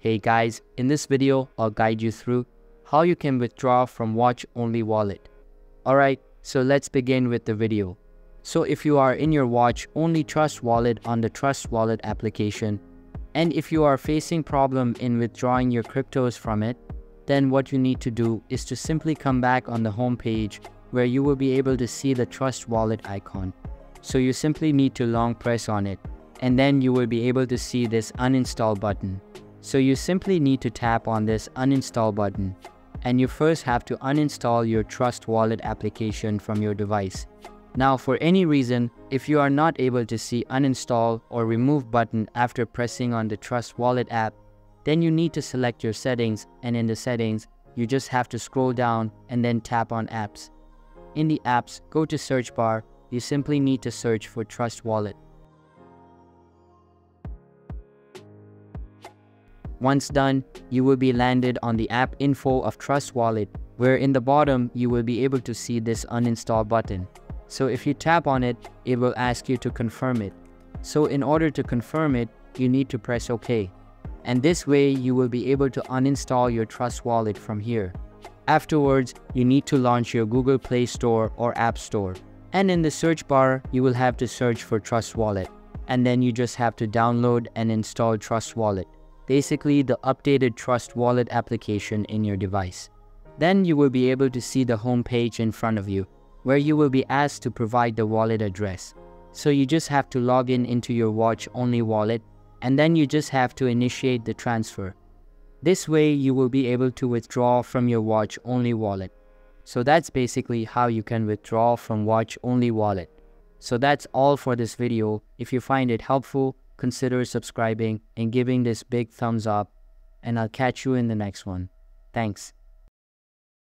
Hey guys, in this video, I'll guide you through how you can withdraw from Watch Only wallet. Alright, so let's begin with the video. So if you are in your Watch Only Trust wallet on the Trust Wallet application, and if you are facing problem in withdrawing your cryptos from it, then what you need to do is to simply come back on the home page where you will be able to see the Trust Wallet icon. So you simply need to long press on it, and then you will be able to see this uninstall button. So you simply need to tap on this uninstall button, and you first have to uninstall your Trust Wallet application from your device. Now for any reason, if you are not able to see uninstall or remove button after pressing on the Trust Wallet app, then you need to select your settings, and in the settings, you just have to scroll down and then tap on apps. In the apps, go to search bar, you simply need to search for Trust Wallet. Once done, you will be landed on the app info of Trust Wallet, where in the bottom you will be able to see this uninstall button. So if you tap on it, it will ask you to confirm it. So in order to confirm it, you need to press OK. And this way you will be able to uninstall your Trust Wallet from here. Afterwards, you need to launch your Google Play Store or App Store. And in the search bar, you will have to search for Trust Wallet. And then you just have to download and install Trust Wallet. Basically the updated Trust Wallet application in your device. Then you will be able to see the home page in front of you, where you will be asked to provide the wallet address. So you just have to log in into your Watch Only wallet, and then you just have to initiate the transfer. This way you will be able to withdraw from your Watch Only wallet. So that's basically how you can withdraw from Watch Only wallet. So that's all for this video. If you find it helpful, consider subscribing and giving this big thumbs up, and I'll catch you in the next one. Thanks.